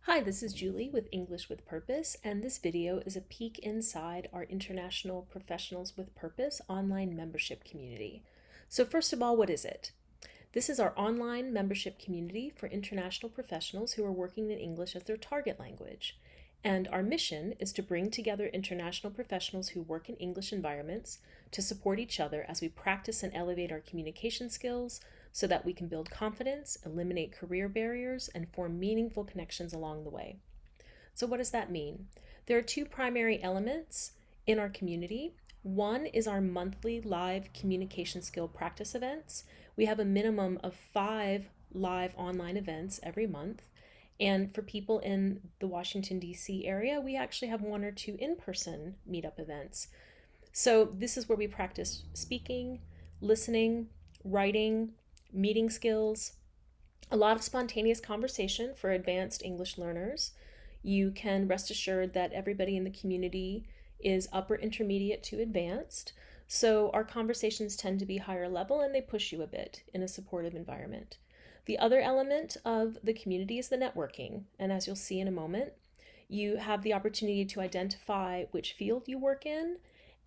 Hi, this is Julie with English with Purpose, and this video is a peek inside our International Professionals with Purpose online membership community. So first of all, what is it? This is our online membership community for international professionals who are working in English as their target language. And our mission is to bring together international professionals who work in English environments to support each other as we practice and elevate our communication skills so that we can build confidence, eliminate career barriers, and form meaningful connections along the way. So, what does that mean? There are two primary elements in our community. One is our monthly live communication skill practice events. We have a minimum of 5 live online events every month. And for people in the Washington, D.C. area, we actually have 1 or 2 in-person meetup events. So this is where we practice speaking, listening, writing, meeting skills, a lot of spontaneous conversation for advanced English learners. You can rest assured that everybody in the community is upper intermediate to advanced. So our conversations tend to be higher level and they push you a bit in a supportive environment. The other element of the community is the networking. And as you'll see in a moment, you have the opportunity to identify which field you work in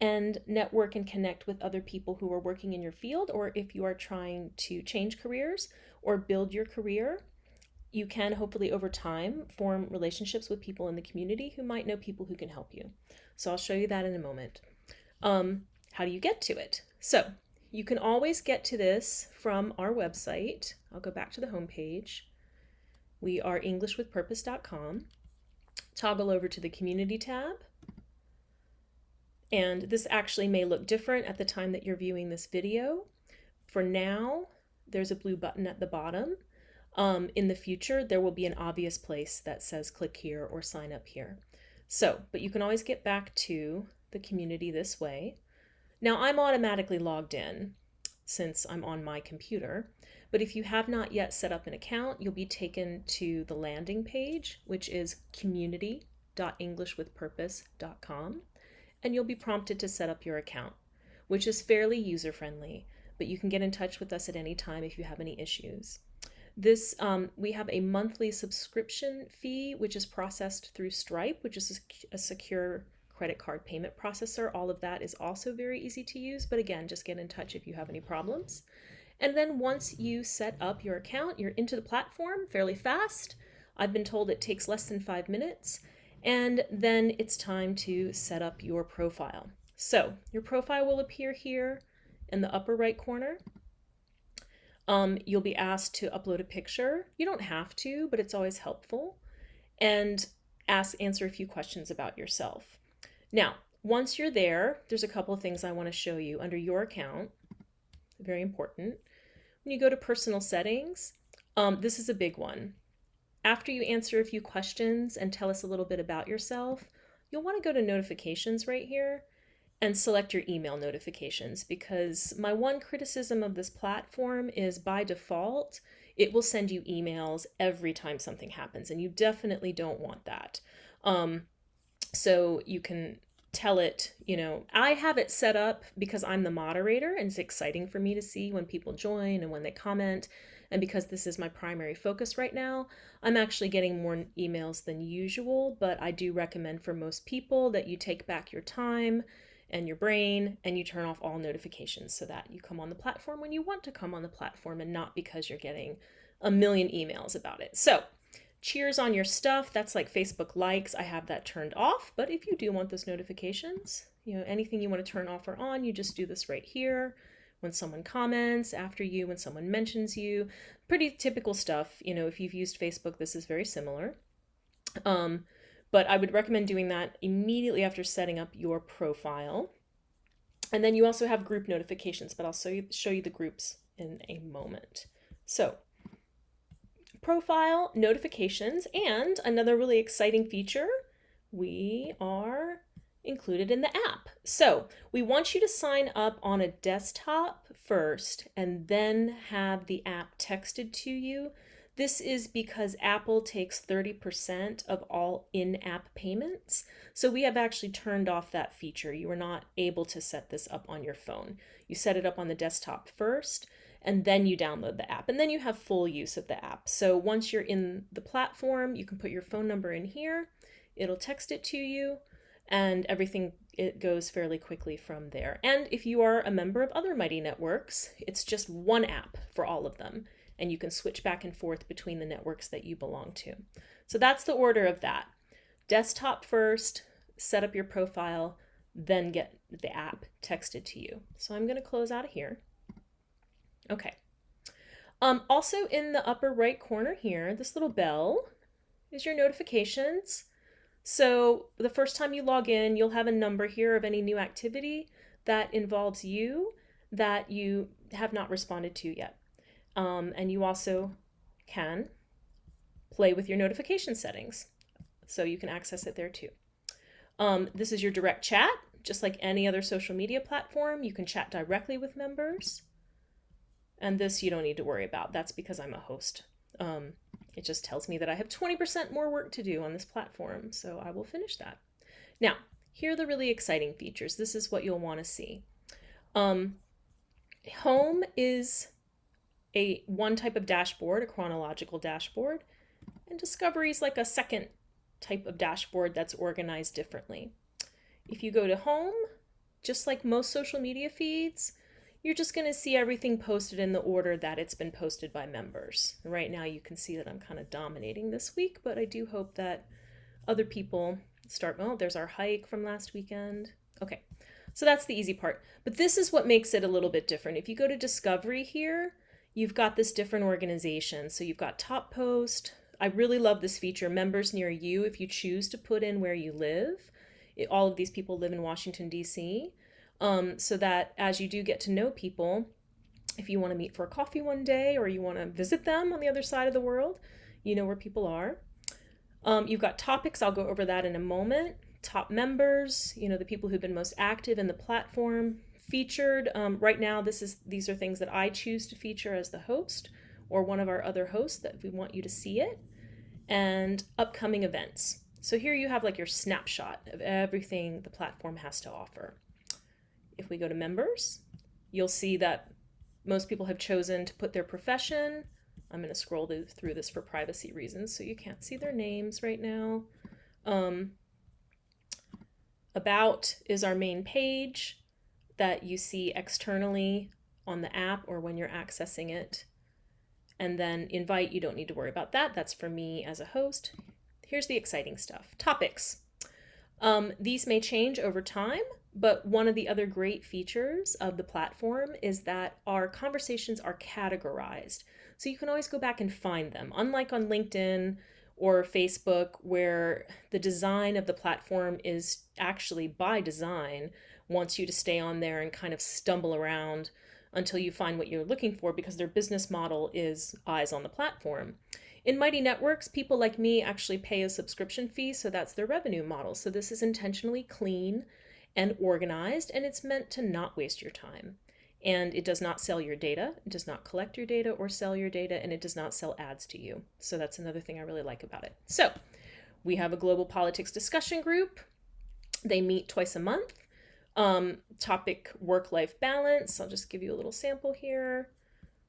and network and connect with other people who are working in your field, or if you are trying to change careers or build your career, you can hopefully over time form relationships with people in the community who might know people who can help you. So I'll show you that in a moment. How do you get to it? So you can always get to this from our website. I'll go back to the home page. We are englishwithpurpose.com. Toggle over to the community tab. And this actually may look different at the time that you're viewing this video. For now, there's a blue button at the bottom. In the future, there will be an obvious place that says click here or sign up here. So, but you can always get back to the community this way. Now, I'm automatically logged in since I'm on my computer, but if you have not yet set up an account, you'll be taken to the landing page, which is community.englishwithpurpose.com, and you'll be prompted to set up your account, which is fairly user-friendly, but you can get in touch with us at any time if you have any issues. We have a monthly subscription fee, which is processed through Stripe, which is a secure credit card payment processor. All of that is also very easy to use, but again, just get in touch if you have any problems. And then once you set up your account, you're into the platform fairly fast. I've been told it takes less than 5 minutes. And then it's time to set up your profile. So your profile will appear here in the upper right corner. You'll be asked to upload a picture. You don't have to, but it's always helpful. And answer a few questions about yourself. Now, once you're there, there's a couple of things I want to show you under your account. Very important. When you go to personal settings, this is a big one. After you answer a few questions and tell us a little bit about yourself, you'll want to go to notifications right here and select your email notifications, because my one criticism of this platform is by default, it will send you emails every time something happens, and you definitely don't want that. So you can tell it, I have it set up because I'm the moderator and it's exciting for me to see when people join and when they comment. And because this is my primary focus right now, I'm actually getting more emails than usual, but I do recommend for most people that you take back your time and your brain and you turn off all notifications so that you come on the platform when you want to come on the platform and not because you're getting a million emails about it. So cheers on your stuff. That's like Facebook likes. I have that turned off, but if you do want those notifications, anything you want to turn off or on, you just do this right here. When someone comments after you, when someone mentions you, pretty typical stuff. If you've used Facebook, this is very similar. But I would recommend doing that immediately after setting up your profile. And then you also have group notifications, but I'll show you the groups in a moment. So profile, notifications, and another really exciting feature, we are included in the app. So we want you to sign up on a desktop first and then have the app texted to you. This is because Apple takes 30% of all in-app payments. So we have actually turned off that feature. You are not able to set this up on your phone. You set it up on the desktop first, and then you download the app, and then you have full use of the app. So once you're in the platform, you can put your phone number in here, it'll text it to you, and everything, it goes fairly quickly from there. And if you are a member of other Mighty networks, it's just one app for all of them, and you can switch back and forth between the networks that you belong to. So that's the order of that. Desktop first, set up your profile, then get the app texted to you. So I'm going to close out of here. Okay. Also in the upper right corner here, this little bell is your notifications. So the first time you log in, you'll have a number here of any new activity that involves you that you have not responded to yet. And you also can play with your notification settings, so you can access it there too. This is your direct chat, just like any other social media platform. You can chat directly with members. And this you don't need to worry about. That's because I'm a host. It just tells me that I have 20% more work to do on this platform, so I will finish that. Now, here are the really exciting features. This is what you'll want to see. Home is one type of dashboard, a chronological dashboard, and Discovery is like a second type of dashboard that's organized differently. If you go to Home, just like most social media feeds, you're just going to see everything posted in the order that it's been posted by members. Right now you can see that I'm kind of dominating this week, but I do hope that other people start. Oh, there's our hike from last weekend. Okay, so that's the easy part. But this is what makes it a little bit different. If you go to Discovery here, you've got this different organization. So you've got top post. I really love this feature, members near you, if you choose to put in where you live. All of these people live in Washington, D.C., so that as you do get to know people, if you want to meet for a coffee one day or you want to visit them on the other side of the world, you know where people are. You've got topics. I'll go over that in a moment. Top members, you know, the people who've been most active in the platform. Featured. Right now, these are things that I choose to feature as the host or one of our other hosts that we want you to see it. And upcoming events. So here you have like your snapshot of everything the platform has to offer. If we go to members, you'll see that most people have chosen to put their profession. I'm going to scroll through this for privacy reasons, so you can't see their names right now. About is our main page that you see externally on the app or when you're accessing it. And then invite, you don't need to worry about that. That's for me as a host. Here's the exciting stuff. Topics. These may change over time, but one of the other great features of the platform is that our conversations are categorized. So you can always go back and find them. Unlike on LinkedIn or Facebook, where the design of the platform is actually by design, wants you to stay on there and kind of stumble around until you find what you're looking for, because their business model is eyes on the platform. In Mighty Networks, people like me actually pay a subscription fee, so that's their revenue model. So this is intentionally clean and organized, and it's meant to not waste your time. And it does not sell your data, it does not collect your data or sell your data, and it does not sell ads to you. So that's another thing I really like about it. So we have a global politics discussion group. They meet twice a month. Topic work-life balance. I'll just give you a little sample here.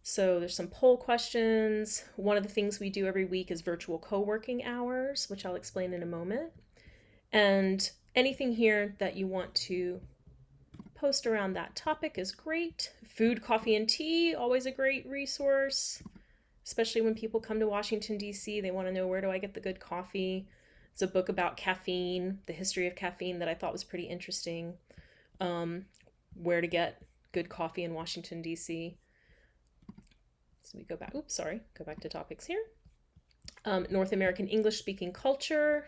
So there's some poll questions. One of the things we do every week is virtual co-working hours, which I'll explain in a moment. And anything here that you want to post around that topic is great. Food, coffee, and tea, always a great resource, especially when people come to Washington, D.C. They want to know, where do I get the good coffee? It's a book about caffeine, the history of caffeine, that I thought was pretty interesting. Where to get good coffee in Washington, D.C. So we go back, go back to topics here. North American English speaking culture.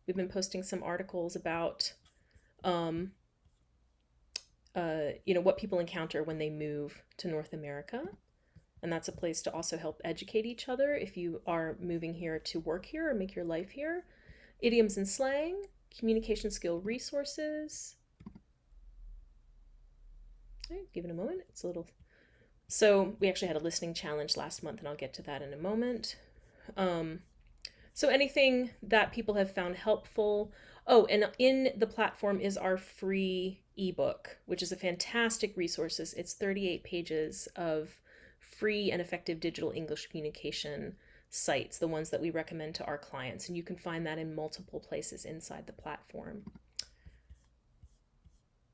We've been posting some articles about, what people encounter when they move to North America. And that's a place to also help educate each other if you are moving here to work here or make your life here. Idioms and slang, communication skill resources. Okay, give it a moment. It's a little... So we actually had a listening challenge last month, and I'll get to that in a moment. So anything that people have found helpful. Oh, and in the platform is our free ebook, which is a fantastic resource. It's 38 pages of free and effective digital English communication sites, the ones that we recommend to our clients. And you can find that in multiple places inside the platform.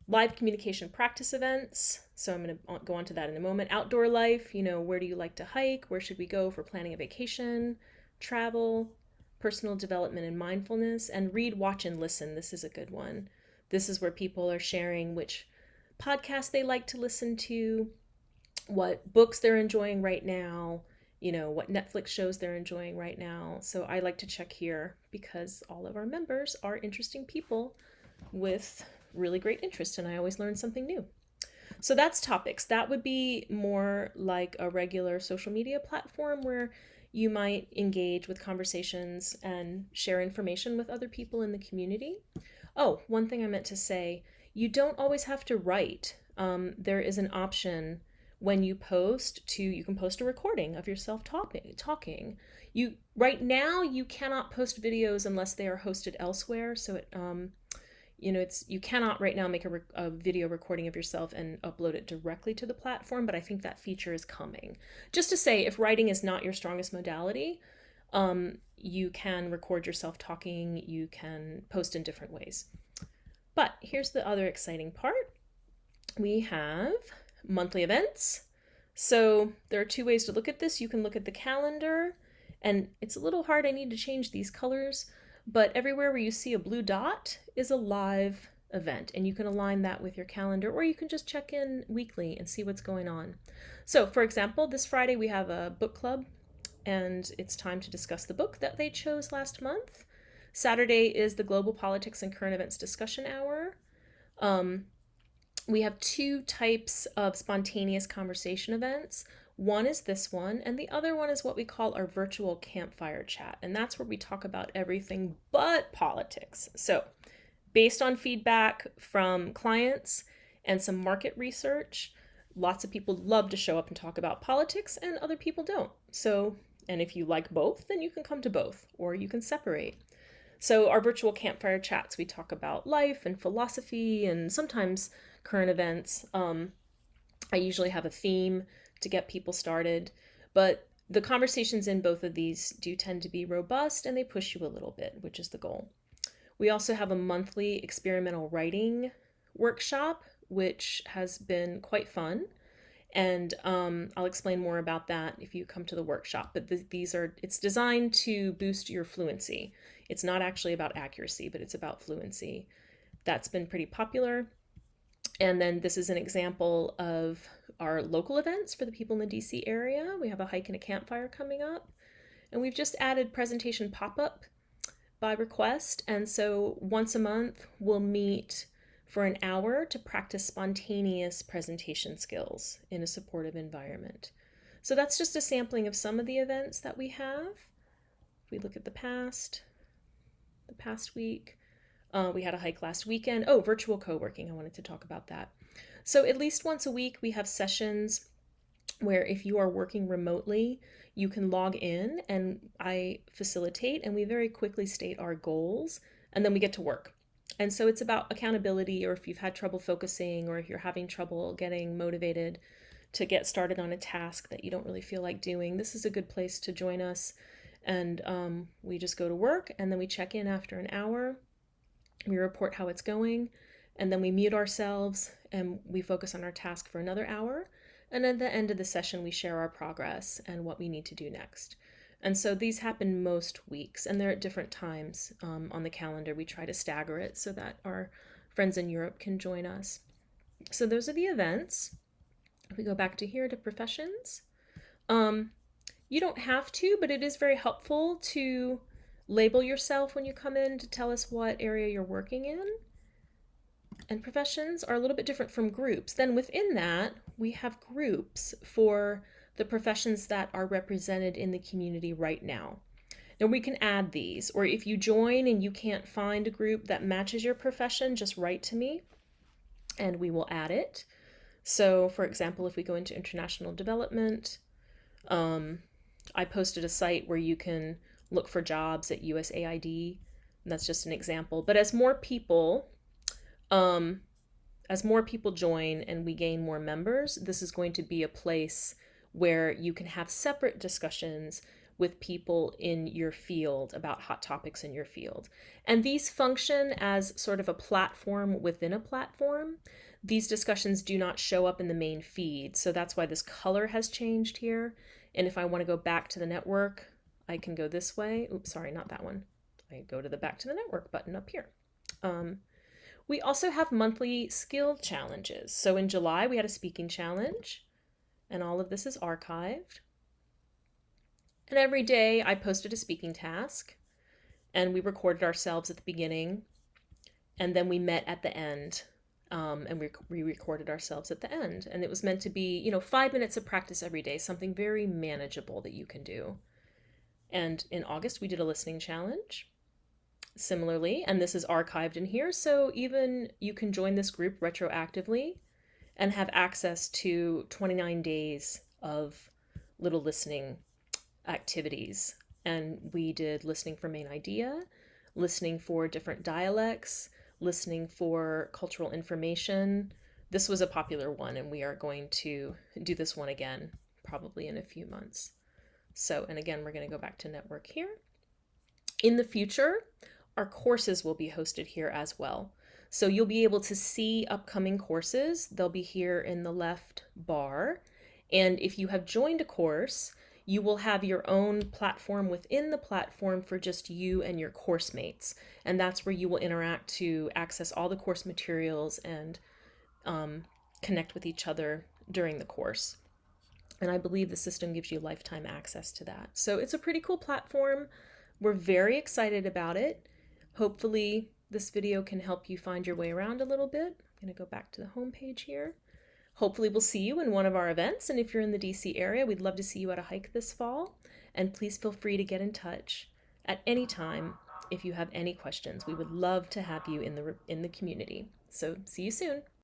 Live communication practice events. So I'm going to go on to that in a moment. Outdoor life, where do you like to hike? Where should we go for planning a vacation? Travel, personal development and mindfulness, and read, watch, and listen. This is a good one. This is where people are sharing which podcasts they like to listen to, what books they're enjoying right now, what Netflix shows they're enjoying right now. So I like to check here because all of our members are interesting people with really great interest, and I always learn something new. So that's topics. That would be more like a regular social media platform where you might engage with conversations and share information with other people in the community. Oh, one thing I meant to say, you don't always have to write. There is an option when you you can post a recording of yourself talking. Right now you cannot post videos unless they are hosted elsewhere. So you cannot right now make a video recording of yourself and upload it directly to the platform, but I think that feature is coming. Just to say, if writing is not your strongest modality, you can record yourself talking, you can post in different ways. But here's the other exciting part. We have monthly events. So there are two ways to look at this. You can look at the calendar, and it's a little hard. I need to change these colors. But everywhere where you see a blue dot is a live event, and you can align that with your calendar, or you can just check in weekly and see what's going on. So for example, this Friday we have a book club, and it's time to discuss the book that they chose last month. Saturday is the Global Politics and Current Events Discussion Hour. We have two types of spontaneous conversation events. One is this one, and the other one is what we call our virtual campfire chat. And that's where we talk about everything but politics. So, based on feedback from clients and some market research, lots of people love to show up and talk about politics, and other people don't. So, and if you like both, then you can come to both, or you can separate. So, our virtual campfire chats, we talk about life and philosophy and sometimes current events. I usually have a theme to get people started, but the conversations in both of these do tend to be robust, and they push you a little bit, which is the goal. We also have a monthly experimental writing workshop, which has been quite fun, and I'll explain more about that if you come to the workshop. But it's designed to boost your fluency. It's not actually about accuracy, but it's about fluency. That's been pretty popular. And then this is an example of our local events for the people in the DC area. We have a hike and a campfire coming up. And we've just added presentation pop-up by request. And so once a month, we'll meet for an hour to practice spontaneous presentation skills in a supportive environment. So that's just a sampling of some of the events that we have. If we look at the past week, we had a hike last weekend. Oh, virtual co-working. I wanted to talk about that. So at least once a week, we have sessions where if you are working remotely, you can log in and I facilitate, and we very quickly state our goals, and then we get to work. And so it's about accountability, or if you've had trouble focusing, or if you're having trouble getting motivated to get started on a task that you don't really feel like doing, this is a good place to join us. And we just go to work, and then we check in after an hour. We report how it's going, and then we mute ourselves and we focus on our task for another hour. And at the end of the session, we share our progress and what we need to do next. And so these happen most weeks, and they're at different times on the calendar. We try to stagger it so that our friends in Europe can join us. So those are the events. If we go back to here to professions, you don't have to, but it is very helpful to label yourself when you come in to tell us what area you're working in. And professions are a little bit different from groups. Then within that, we have groups for the professions that are represented in the community right now. Now we can add these, or if you join and you can't find a group that matches your profession, just write to me and we will add it. So for example, if we go into international development, I posted a site where you can look for jobs at USAID. That's just an example. But as more people join and we gain more members, this is going to be a place where you can have separate discussions with people in your field about hot topics in your field. And these function as sort of a platform within a platform. These discussions do not show up in the main feed, so that's why this color has changed here. And if I want to go back to the network, I can go this way. Oops, sorry, not that one. I go to the back to the network button up here. We also have monthly skill challenges. So in July, we had a speaking challenge, and all of this is archived. And every day I posted a speaking task, and we recorded ourselves at the beginning, and then we met at the end, and we recorded ourselves at the end. And it was meant to be, 5 minutes of practice every day, something very manageable that you can do. And in August, we did a listening challenge. Similarly, and this is archived in here, so even you can join this group retroactively and have access to 29 days of little listening activities. And we did listening for main idea, listening for different dialects, listening for cultural information. This was a popular one, and we are going to do this one again, probably in a few months. So, and again, we're going to go back to network here. In the future, our courses will be hosted here as well. So you'll be able to see upcoming courses. They'll be here in the left bar. And if you have joined a course, you will have your own platform within the platform for just you and your course mates. And that's where you will interact to access all the course materials and connect with each other during the course. And I believe the system gives you lifetime access to that. So it's a pretty cool platform. We're very excited about it. Hopefully this video can help you find your way around a little bit. I'm going to go back to the home page here. Hopefully we'll see you in one of our events. And if you're in the DC area, we'd love to see you at a hike this fall. And please feel free to get in touch at any time if you have any questions. We would love to have you in the community. So see you soon.